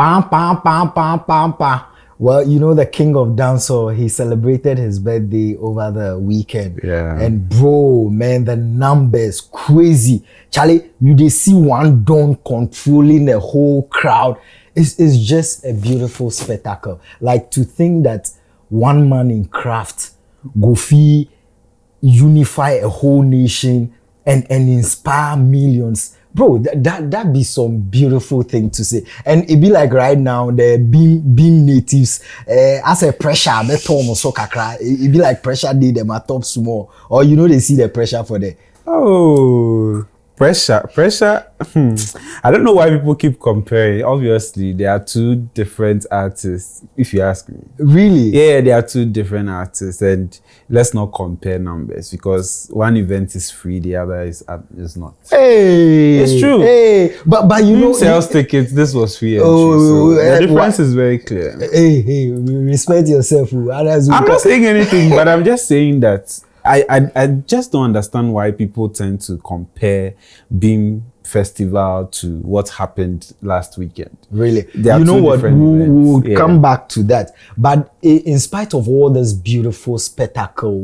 Pam, pam, pam, pam, pam, pam. Well, you know, the king of dancehall, he celebrated his birthday over the weekend. Yeah. And bro, man, the numbers crazy. Charlie, you did see one don controlling the whole crowd. It's just a beautiful spectacle. Like, to think that one man in craft go fi unify a whole nation and inspire millions. Bro, that be some beautiful thing to say. And it be like right now, the beam natives, as a pressure, it be like pressure they them at top small. Or you know they see the pressure for the. Oh, pressure. I don't know why people keep comparing. Obviously, there are two different artists, if you ask me. Really? Yeah, there are two different artists, and let's not compare numbers because one event is free, the other is not. Hey, it's true. Hey, but you know, sales tickets. This was free entry, so the difference is very clear. Hey, respect yourself. I'm not saying anything, but I'm just saying that I just don't understand why people tend to compare Beam Festival to what happened last weekend. Really? You know what? We'll come back to that. But in spite of all this beautiful spectacle,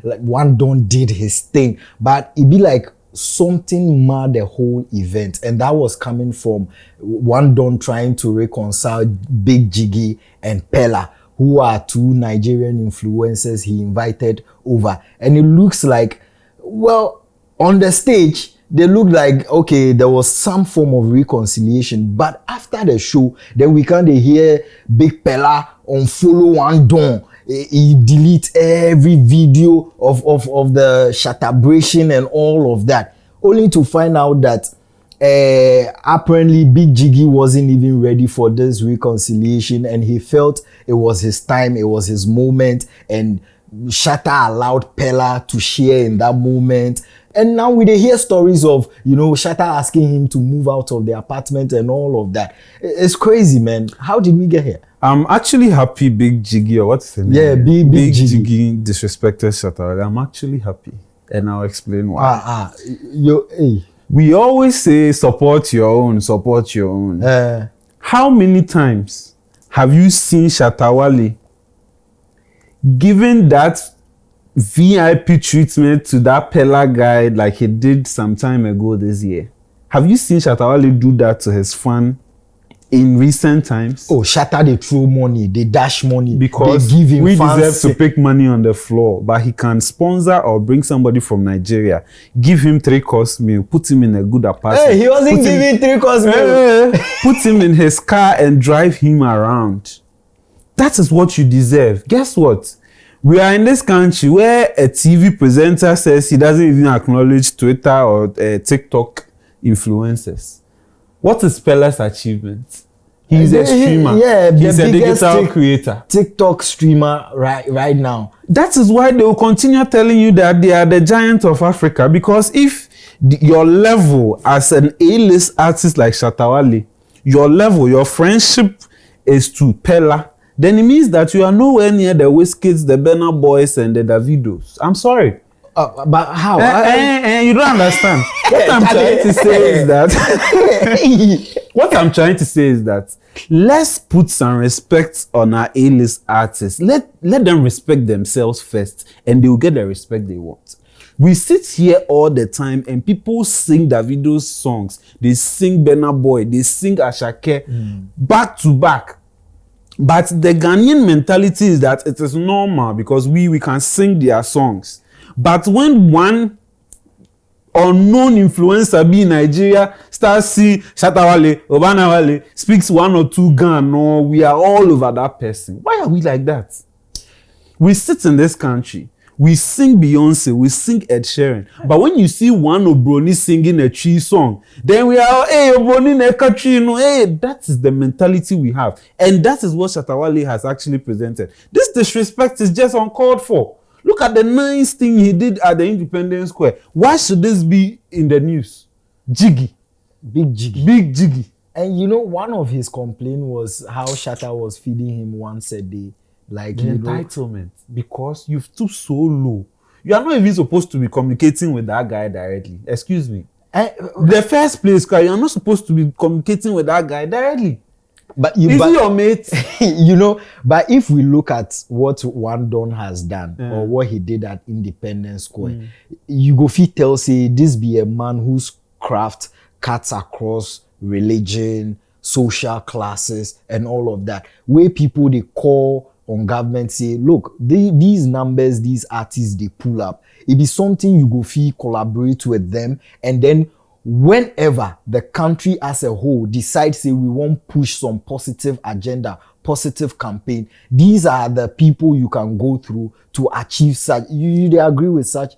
like one don did his thing, but it be like something marred the whole event, and that was coming from one don trying to reconcile Big Jiggy and Peller, who are two Nigerian influencers he invited over. And it looks like, well, on the stage, they look like, okay, there was some form of reconciliation. But after the show, then we can't hear Big Peller unfollow one don. He delete every video of the Shattabration and all of that. Only to find out that apparently Big Jiggy wasn't even ready for this reconciliation, and he felt it was his time, it was his moment, and Shatta allowed Peller to share in that moment. And now we hear stories of, you know, Shatta asking him to move out of the apartment and all of that. It's crazy, man. How did we get here? I'm actually happy Big Jiggy, or what's the name? Yeah, Big Jiggy disrespected Shatta Wale. I'm actually happy, and I'll explain why. Hey. We always say support your own, support your own. How many times have you seen Shatta Wale giving that VIP treatment to that Peller guy like he did some time ago this year? Have you seen Shatta Wale do that to his fan in recent times? Oh, Shatta, they throw money, they dash money. Because they give him we deserve to pick money on the floor, but he can sponsor or bring somebody from Nigeria, give him 3-course meal, put him in a good apartment. Hey, he wasn't giving 3-course meal. Put him in his car and drive him around. That is what you deserve. Guess what? We are in this country where a TV presenter says he doesn't even acknowledge Twitter or TikTok influencers. What is Peller's achievement? He's a streamer. He's a digital creator. TikTok streamer right now. That is why they will continue telling you that they are the giant of Africa, because if your level as an A-list artist like Shatta Wale, your level, your friendship is to Peller, then it means that you are nowhere near the Wizkids, the Burna Boys, and the Davidos. I'm sorry. But how? You don't understand. What I'm trying to say is that what I'm trying to say is that let's put some respect on our A-list artists. Let them respect themselves first, and they will get the respect they want. We sit here all the time and people sing Davido's songs. They sing Burna Boy, they sing Ashake back to back. But the Ghanaian mentality is that it is normal because we can sing their songs. But when one unknown influencer be in Nigeria starts see Shatta Wale, Obana Wale, speaks one or two Ghana, we are all over that person. Why are we like that? We sit in this country, we sing Beyonce, we sing Ed Sheeran. But when you see one Obroni singing a Chi song, then we are, hey, Obroni neka Chi, no, hey, that is the mentality we have. And that is what Shatta Wale has actually presented. This disrespect is just uncalled for. Look at the nice thing he did at the Independence Square. Why should this be in the news? Jiggy. Big Jiggy. Big Jiggy. And you know, one of his complaints was how Shatta was feeding him once a day. Like the entitlement. Because you've stooped so low. You are not even supposed to be communicating with that guy directly. Excuse me. The first place, you are not supposed to be communicating with that guy directly. But is he your mate? You know, but if we look at what One Don has done or what he did at Independence Square, you go fit tell say this be a man whose craft cuts across religion, social classes, and all of that. Where people they call on government say, look, these numbers, these artists they pull up, it be something you go fit collaborate with them, and then whenever the country as a whole decides say we want push some positive agenda, positive campaign, these are the people you can go through to achieve such. They agree with such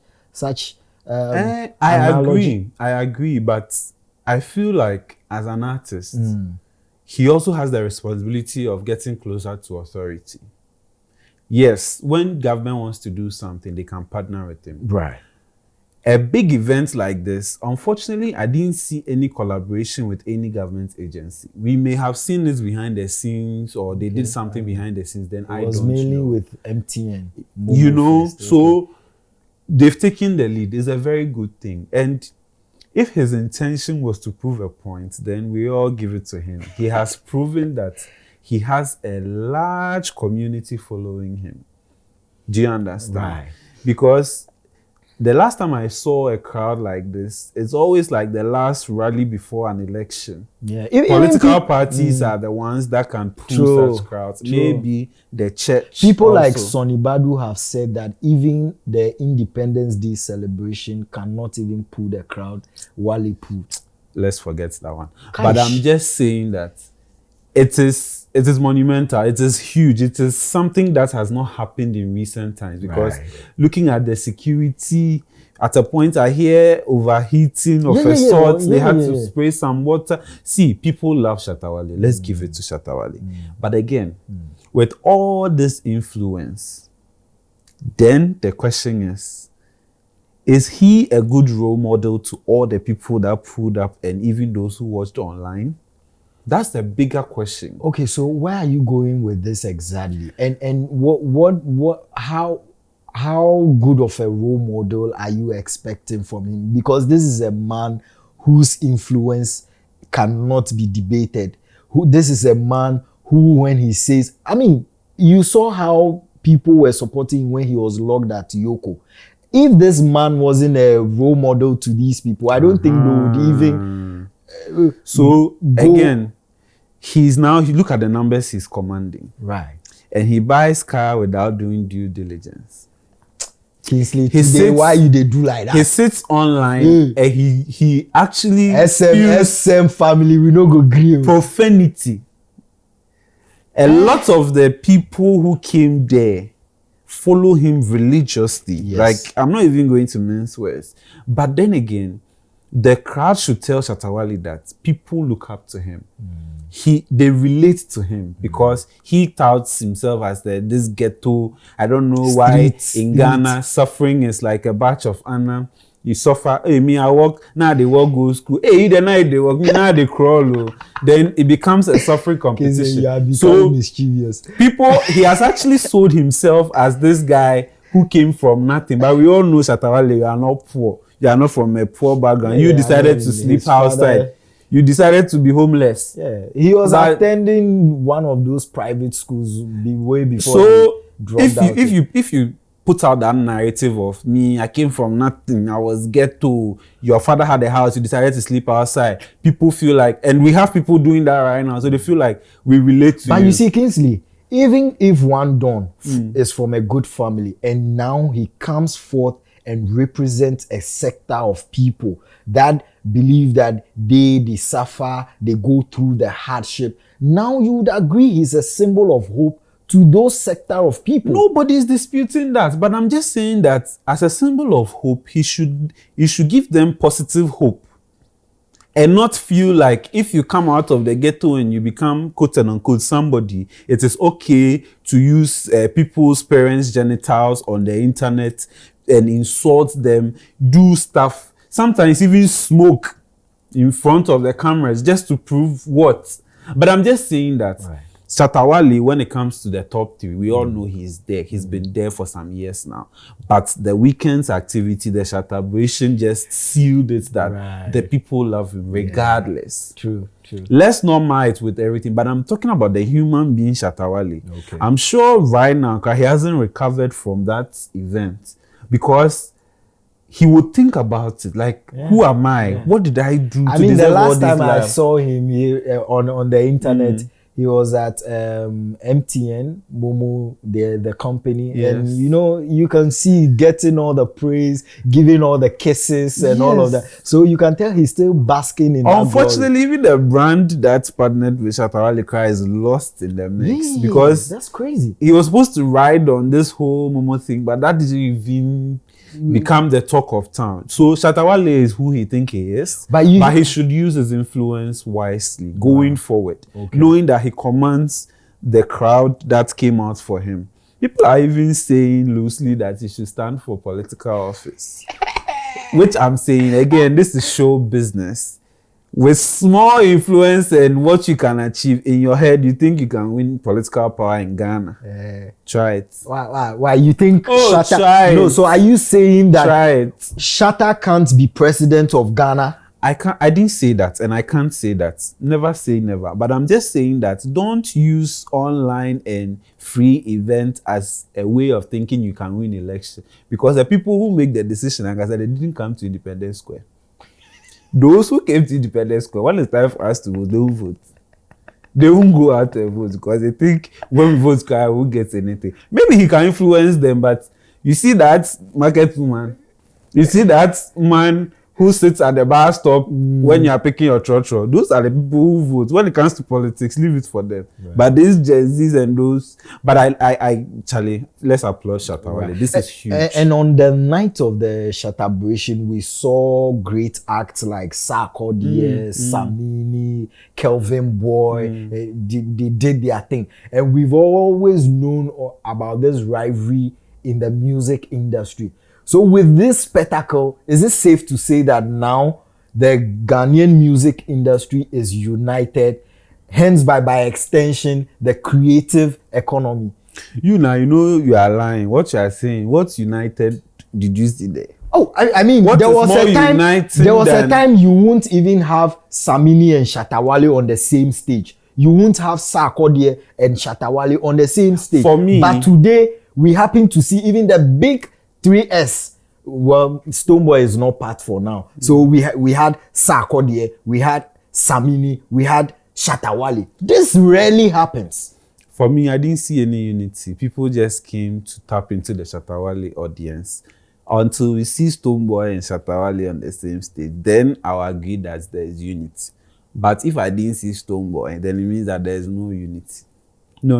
I agree, but I feel like as an artist, he also has the responsibility of getting closer to authority. Yes, when government wants to do something, they can partner with him. Right. A big event like this, unfortunately, I didn't see any collaboration with any government agency. We may have seen this behind the scenes, or they did something behind the scenes. Then I don't know. It was mainly with MTN. You know, so they've taken the lead. It's a very good thing. And if his intention was to prove a point, then we all give it to him. He has proven that he has a large community following him. Do you understand? Right. Because the last time I saw a crowd like this, it's always like the last rally before an election. Yeah. Political parties are the ones that can pull such crowds. Maybe the church. People also, like Sonny Badu have said that even the Independence Day celebration cannot even pull the crowd Wale pulled. Let's forget that one. But I'm just saying that it is monumental. It is huge. It is something that has not happened in recent times, because looking at the security, at a point I hear overheating of a sort. They had to spray some water. See, people love Shatta Wale. Let's give it to Shatta Wale. But again, with all this influence, then the question is he a good role model to all the people that pulled up and even those who watched online? That's the bigger question. Okay, so where are you going with this exactly? And how good of a role model are you expecting from him? Because this is a man whose influence cannot be debated. This is a man who, when he says, I mean, you saw how people were supporting him when he was locked at Yoko. If this man wasn't a role model to these people, I don't think they would even... So again, look at the numbers he's commanding. Right. And he buys car without doing due diligence. Kingsley, why you they do like that? He sits online and he actually SM family, we no go agree. Profanity. A lot of the people who came there follow him religiously. Yes. Like, I'm not even going to mince words. But then again, the crowd should tell Shatta Wale that people look up to him. They relate to him because he touts himself as this ghetto. I don't know why in Ghana suffering is like a batch of honor. You suffer. Hey, me I walk now. They walk go school. Hey, the night they walk. Me now they crawl. Then it becomes a suffering competition. So mischievous. He has actually sold himself as this guy who came from nothing. But we all know Shatta Wale, you are not poor. You are not from a poor background. You decided to sleep outside. You decided to be homeless. Yeah, he was attending one of those private schools way before. So if you put out that narrative of me, I came from nothing, I was ghetto, your father had a house, you decided to sleep outside. People feel like, and we have people doing that right now, so they feel like we relate to you. But you see, Kingsley, even if One Don is from a good family and now he comes forth and represents a sector of people that believe that they suffer, they go through the hardship. Now you would agree he's a symbol of hope to those sector of people. Nobody is disputing that, but I'm just saying that as a symbol of hope, he should give them positive hope. And not feel like if you come out of the ghetto and you become quote unquote somebody, it is okay to use people's parents' genitals on the internet and insult them, do stuff, sometimes even smoke in front of the cameras just to prove what. But I'm just saying that Shatta Wale, when it comes to the top 3, we all know he's there. He's been there for some years now. But the weekend's activity, the Shattabration just sealed it that the people love him regardless. True. Let's not mar it with everything, but I'm talking about the human being Shatta Wale. Okay. I'm sure right now, because he hasn't recovered from that event, because he would think about it, like, who am I? Yeah. What did I do to the last time I saw him on the internet, he was at MTN, Momo, the company. And, you can see getting all the praise, giving all the kisses and all of that. So you can tell he's still basking in that. Unfortunately, even the brand that's partnered with Shatta Wale is lost in the mix. Because that's crazy. He was supposed to ride on this whole Momo thing, but that didn't even become the talk of town. So Shatta Wale is who he think he is, but he should use his influence wisely going forward, knowing that he commands the crowd that came out for him. People are even saying loosely that he should stand for political office, which I'm saying again, this is show business. With small influence and what you can achieve in your head, you think you can win political power in Ghana. Try it. Why? You think Shatta? Try it. No, so are you saying that try it. Shatta can't be president of Ghana? I didn't say that, and I can't say that. Never say never. But I'm just saying that don't use online and free event as a way of thinking you can win election. Because the people who make the decision, like I said, they didn't come to Independence Square. Those who came to Independence Square, when it's time for us to vote, they won't vote. They won't go out and vote because they think when we vote, I won't get anything. Maybe he can influence them, but you see that market woman, you see that man who sits at the bar stop when you are picking your trotro. Those are the people who vote. When it comes to politics, leave it for them. Right. But these Gen-Zs and those, but I Charlie, let's applaud Shatta Wale. This is huge. And on the night of the Shattabration, we saw great acts like Sarkodie, Samini, Kelvin Boy. They did their thing. And we've always known about this rivalry in the music industry. So with this spectacle, is it safe to say that now the Ghanaian music industry is united, hence by extension, the creative economy? You you are lying. What you are saying, what's united did you see there? Oh, I mean, there was a time you won't even have Samini and Shatta Wale on the same stage. You won't have Sarkodie and Shatta Wale on the same stage. For me. But today, we happen to see even the big 3S. Well, Stonebwoy is not part for now. So we had Sarkodie, we had Samini, we had Shatta Wale. This rarely happens. For me, I didn't see any unity. People just came to tap into the Shatta Wale audience. Until we see Stonebwoy and Shatta Wale on the same stage, then I'll agree that there is unity. But if I didn't see Stonebwoy, then it means that there is no unity. No.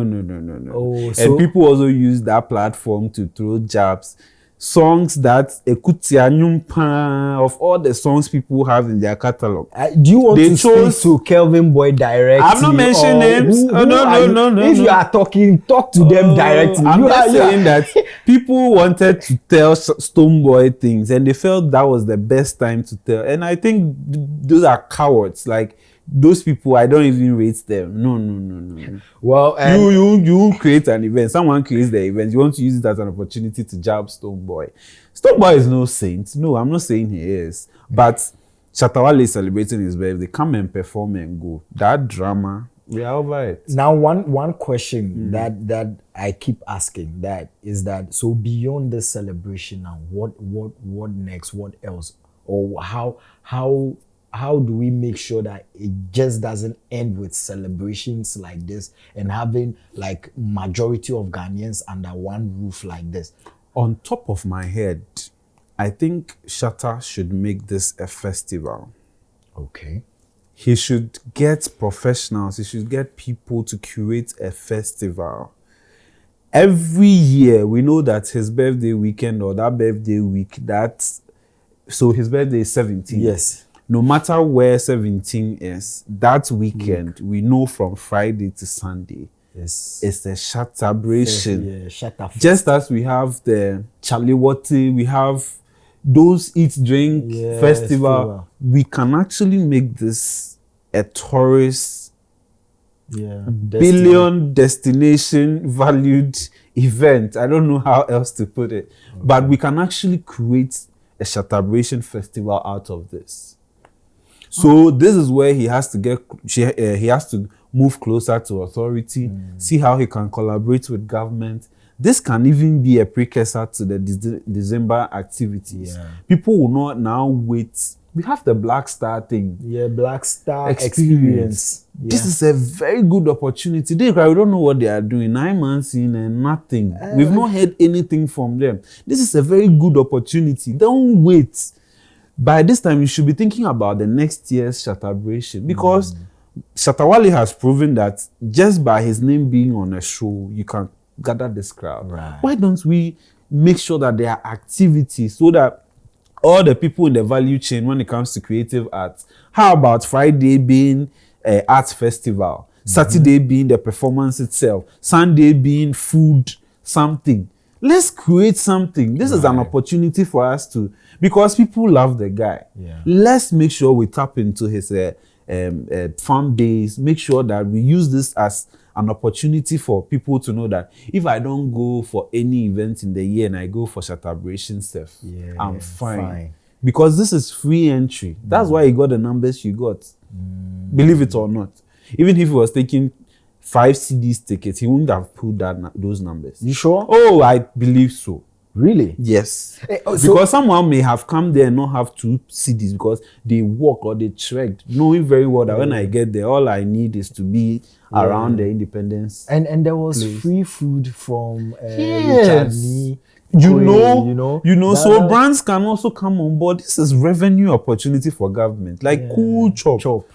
Oh, and people also use that platform to throw jabs. Songs that of all the songs people have in their catalog. Do you want to speak to Kelvin Boy directly? I'm not mentioning names. No. If you are talking, talk to them directly. I'm not saying that people wanted to tell Stonebwoy things and they felt that was the best time to tell. And I think those are cowards. Like, those people, I don't even rate them. No. Well, you create an event. Someone creates the event. You want to use it as an opportunity to jab Stonebwoy. Stonebwoy is no saint. No, I'm not saying he is. But Shatta Wale is celebrating his birthday. Come and perform and go. That drama, we are over it. Now, one question that I keep asking is that so beyond this celebration now, what next? What else? Or how do we make sure that it just doesn't end with celebrations like this and having like majority of Ghanaians under one roof like this? On top of my head, I think Shatta should make this a festival. Okay. He should get professionals. He should get people to curate a festival. Every year, we know that his birthday weekend or that birthday week, so his birthday is 17. Yes. No matter where 17 is, that weekend, we know from Friday to Sunday, it's a Shattabration. ShattaFest. Just as we have the Chaliwati, we have those Eat Drink festival. We can actually make this a tourist billion destination valued event. I don't know how else to put it. But we can actually create a Shattabration festival out of this. So this is where he has to move closer to authority, see how he can collaborate with government. This can even be a precursor to the December activities. People will not now wait. We have the Black Star thing. Black Star experience. This is a very good opportunity. We don't know what they are doing. 9 months in and nothing. We've not heard anything from them. This is a very good opportunity. Don't wait. By this time, you should be thinking about the next year's Shattabration, because Shatta Wale has proven that just by his name being on a show, you can gather this crowd. Why don't we make sure that there are activities so that all the people in the value chain, when it comes to creative arts, how about Friday being an arts festival, Saturday being the performance itself, Sunday being food, something. Let's create something. This is an opportunity for us to, because people love the guy. Let's make sure we tap into his fan base, make sure that we use this as an opportunity for people to know that if I don't go for any event in the year and I go for Shattabration stuff, I'm fine. Because this is free entry. That's why you got the numbers you got. Believe it or not. Even if he was taking 5 CDs tickets, he wouldn't have put those numbers. You sure? Oh, I believe so. Really? Yes. Because someone may have come there and not have 2 CDs because they walk or they trekked, knowing very well that when I get there, all I need is to be around the Independence. And there was free food from Richard Lee. You know, so brands can also come on board. This is revenue opportunity for government. Like cool chop.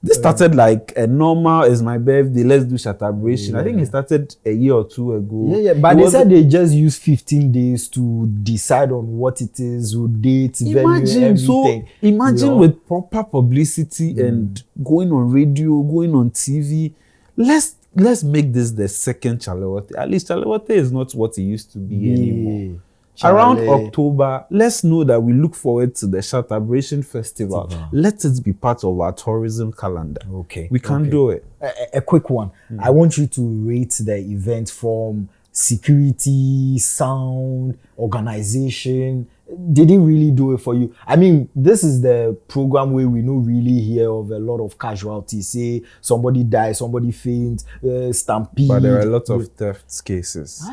This started like a normal, is my birthday, let's do Shattabration. I think it started a year or 2 ago. But they said they just use 15 days to decide on what it is, date, venue, everything. Imagine with proper publicity and going on radio, going on TV. Let's make this the second Chalewate. At least Chalewate is not what it used to be anymore. Around October, let's know that we look forward to the Shattabration Festival. Let it be part of our tourism calendar. We can do it. A quick one. I want you to rate the event from security, sound, organization. Did it really do it for you? I mean, this is the program where we don't really hear of a lot of casualties. Say somebody dies, somebody faints, stampede. But there are a lot of theft cases,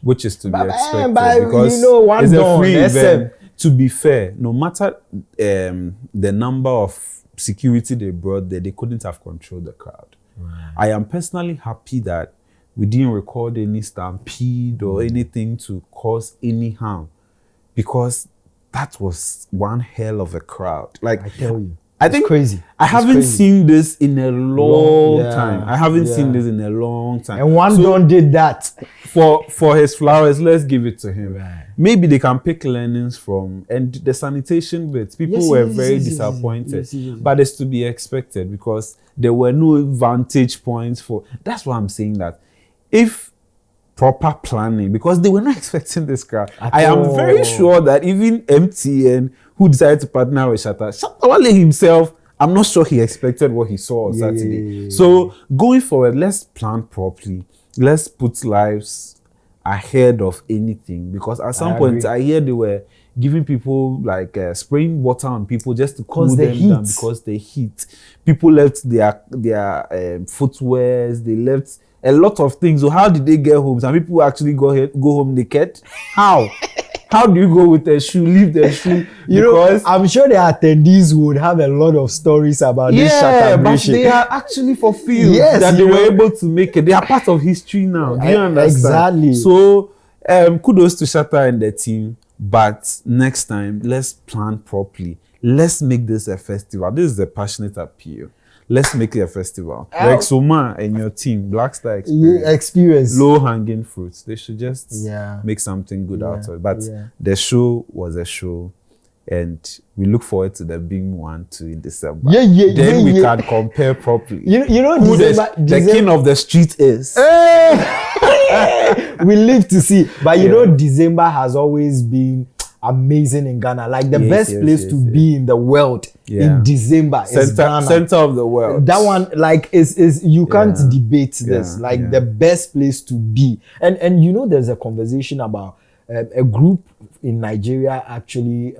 which is to be expected because it's a free event. To be fair, no matter the number of security they brought there, they couldn't have controlled the crowd. I am personally happy that we didn't record any stampede or anything to cause any harm. Because that was one hell of a crowd. Like I tell you, I think crazy. I haven't seen this in a long time. I haven't seen this in a long time. And one don did that for his flowers. Let's give it to him. Maybe they can pick learnings from and the sanitation bits. People were very disappointed, but it's to be expected because there were no vantage points for. That's why I'm saying that if proper planning, because they were not expecting this crowd. I am very sure that even MTN, who decided to partner with Shatta Wale himself, I'm not sure he expected what he saw on Saturday. So going forward, let's plan properly. Let's put lives ahead of anything. Because at some point, I hear they were giving people like spraying water on people just to cool them down because the heat. People left their footwears. They left a lot of things. So how did they get home? Some people actually go home naked. How? How do you go with a shoe, leave the shoe? Because I'm sure the attendees would have a lot of stories about this Shattabration. But they are actually fulfilled that they were able to make it. They are part of history now. Do you understand? Exactly. So kudos to Shatta and the team. But next time, let's plan properly. Let's make this a festival. This is a passionate appeal. Let's make it a festival. Like Soma and your team, Black Star Experience. Low-hanging fruits. They should just make something good out of it. But the show was a show. And we look forward to the big one too in December. Then we can compare properly. You know who the king of the street is. We live to see. But you know, December has always been amazing in Ghana. Like the best place to be in the world in December. Center of the world. That one, like, is you can't debate this. Like the best place to be. And you know, there's a conversation about a group in Nigeria actually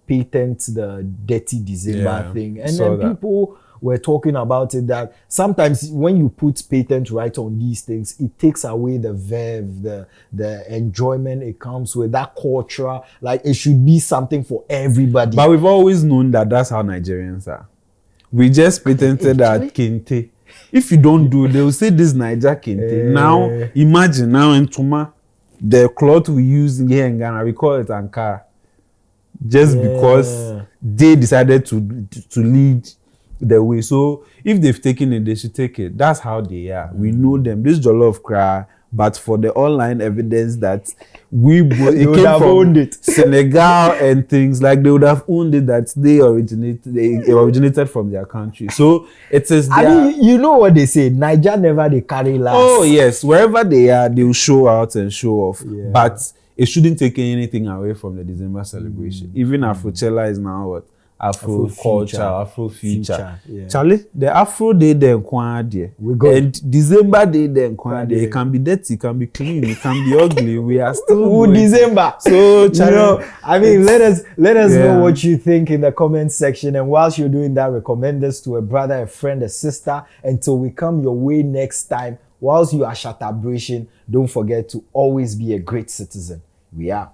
patent the Dirty December thing, and then people were talking about it, that sometimes when you put patent right on these things, it takes away the verve, the enjoyment it comes with, that culture. Like, it should be something for everybody. But we've always known that that's how Nigerians are. We just patented that kente. If you don't do, they will say this Niger kente. Now imagine now in Tuma, the cloth we use here in Ghana, we call it Ankara, just because they decided to lead the way. So if they've taken it, they should take it. That's how they are. We know them. This Jollof cry, but for the online evidence that it came from Senegal and things, like, they would have owned it, that they originated from their country. So it is. I mean, you know what they say? Niger never they carry last. Oh yes, wherever they are, they will show out and show off. But it shouldn't take anything away from the December celebration. Even Afrochella is now what? Afro culture, Afro future. Charlie, the Afro day then and December day then it can be dirty, it can be clean, it can be ugly. We are still December. So Charlie, I mean, let us know what you think in the comment section. And whilst you're doing that, recommend us to a brother, a friend, a sister, until we come your way next time. Whilst you are Shattabration, don't forget to always be a great citizen. We are.